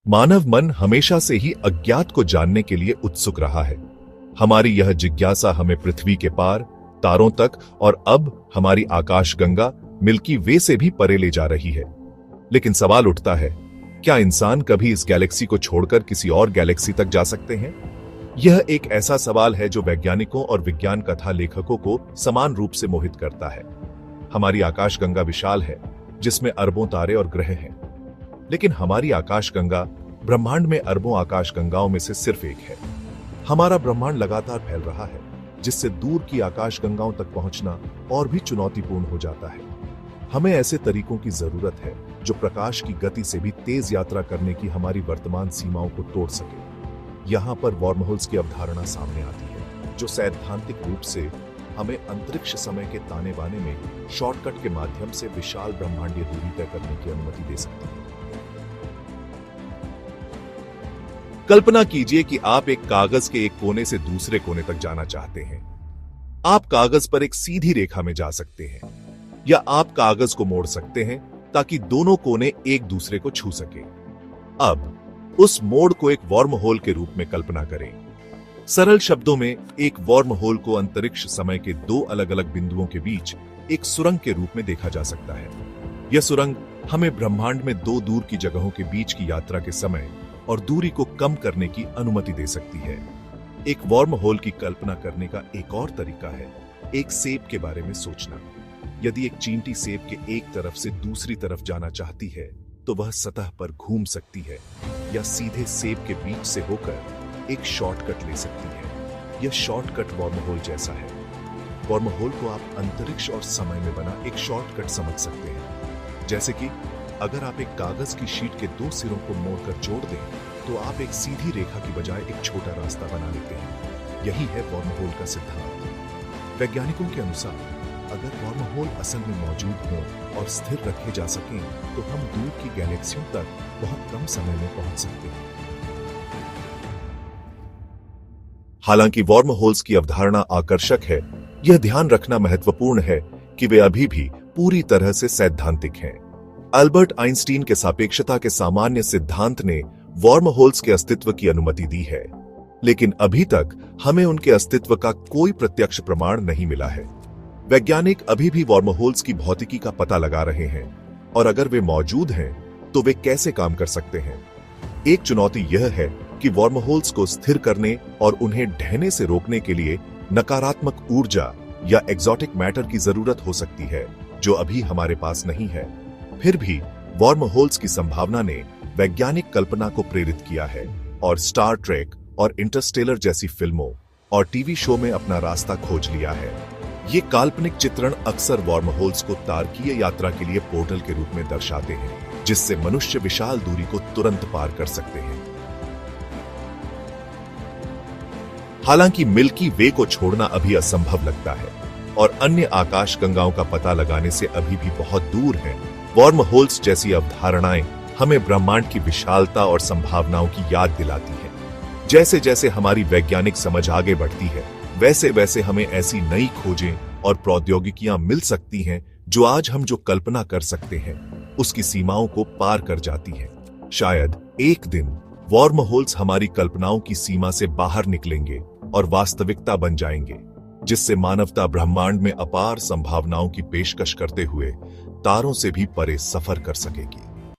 मानव मन हमेशा से ही अज्ञात को जानने के लिए उत्सुक रहा है। हमारी यह जिज्ञासा हमें पृथ्वी के पार, तारों तक और अब हमारी आकाशगंगा मिल्की वे से भी परे ले जा रही है। लेकिन सवाल उठता है, क्या इंसान कभी इस गैलेक्सी को छोड़कर किसी और गैलेक्सी तक जा सकते हैं? यह एक ऐसा सवाल है जो वैज्ञानिकों और विज्ञान कथा लेखकों को समान रूप से मोहित करता है। हमारी आकाशगंगा विशाल है, जिसमें अरबों तारे और ग्रह हैं। लेकिन हमारी आकाशगंगा ब्रह्मांड में अरबों आकाशगंगाओं में से सिर्फ एक है। हमारा ब्रह्मांड लगातार फैल रहा है, जिससे दूर की आकाशगंगाओं तक पहुंचना और भी चुनौतीपूर्ण हो जाता है। हमें ऐसे तरीकों की जरूरत है जो प्रकाश की गति से भी तेज यात्रा करने की हमारी वर्तमान सीमाओं को तोड़ सके। यहाँ पर वॉर्महोल्स की अवधारणा सामने आती है, जो सैद्धांतिक रूप से हमें अंतरिक्ष समय के ताने बाने में शॉर्टकट के माध्यम से विशाल ब्रह्मांडीय दूरी तय करने की अनुमति दे सकती है। कल्पना कीजिए कि आप एक कागज के एक कोने से दूसरे कोने तक जाना चाहते हैं। आप कागज पर एक सीधी रेखा में जा सकते हैं, या आप कागज को मोड़ सकते हैं ताकि दोनों कोने एक दूसरे को छू सके। अब उस मोड़ को एक वॉर्महोल के रूप में कल्पना करें। सरल शब्दों में, एक वॉर्महोल को अंतरिक्ष समय के दो अलग अलग बिंदुओं के बीच एक सुरंग के रूप में देखा जा सकता है। यह सुरंग हमें ब्रह्मांड में दो दूर की जगहों के बीच की यात्रा के समय और दूरी को कम करने की अनुमति दे सकती है। एक वॉर्महोल की कल्पना करने का एक और तरीका है एक सेब के बारे में सोचना। यदि एक चींटी सेब के एक तरफ से दूसरी तरफ जाना चाहती है, तो वह सतह पर घूम सकती है या सीधे सेब के बीच से होकर एक शॉर्टकट ले सकती है। यह शॉर्टकट वॉर्महोल जैसा है। वॉर्महोल को आप अंतरिक्ष और समय में बना एक शॉर्टकट समझ सकते हैं। जैसे कि अगर आप एक कागज की शीट के दो सिरों को मोड़कर जोड़ दें, तो आप एक सीधी रेखा की बजाय एक छोटा रास्ता बना लेते हैं। यही है वॉर्महोल का सिद्धांत। वैज्ञानिकों के अनुसार, अगर वॉर्महोल असल में मौजूद हों और स्थिर रखे जा सकें, तो हम दूर की गैलेक्सियों तक बहुत कम समय में पहुंच सकते हैं। हालांकि वॉर्महोल्स की अवधारणा आकर्षक है, यह ध्यान रखना महत्वपूर्ण है कि वे अभी भी पूरी तरह से सैद्धांतिक हैं। अल्बर्ट आइंस्टीन के सापेक्षता के सामान्य सिद्धांत ने वॉर्महोल्स के अस्तित्व की अनुमति दी है, लेकिन अभी तक हमें उनके अस्तित्व का कोई प्रत्यक्ष प्रमाण नहीं मिला है। वैज्ञानिक अभी भी वॉर्महोल्स की भौतिकी का पता लगा रहे हैं, और अगर वे मौजूद हैं, तो वे कैसे काम कर सकते हैं। एक चुनौती यह है कि वॉर्महोल्स को स्थिर करने और उन्हें ढहने से रोकने के लिए नकारात्मक ऊर्जा या एक्सोटिक मैटर की जरूरत हो सकती है, जो अभी हमारे पास नहीं है। फिर भी वॉर्महोल्स की संभावना ने वैज्ञानिक कल्पना को प्रेरित किया है, और स्टार ट्रेक और इंटरस्टेलर जैसी फिल्मों और टीवी शो में अपना रास्ता खोज लिया है। ये काल्पनिक चित्रण अक्सर वॉर्महोल्स को तारकीय यात्रा के लिए पोर्टल के रूप में दर्शाते हैं, जिससे मनुष्य विशाल दूरी को तुरंत पार कर सकते हैं। हालांकि मिल्की वे को छोड़ना अभी असंभव लगता है, और अन्य आकाशगंगाओं का पता लगाने से अभी भी बहुत दूर है। वॉर्महोल्स जैसी अवधारणाएं हमें ब्रह्मांड की विशालता और संभावनाओं की याद दिलाती हैं। जैसे जैसे हमारी वैज्ञानिक समझ आगे बढ़ती है, वैसे वैसे हमें ऐसी नई खोजें और प्रौद्योगिकियां मिल सकती हैं जो आज हम जो कल्पना कर सकते हैं उसकी सीमाओं को पार कर जाती हैं। शायद एक दिन वॉर्महोल्स हमारी कल्पनाओं की सीमा से बाहर निकलेंगे और वास्तविकता बन जाएंगे, जिससे मानवता ब्रह्मांड में अपार संभावनाओं की पेशकश करते हुए तारों से भी परे सफर कर सकेगी।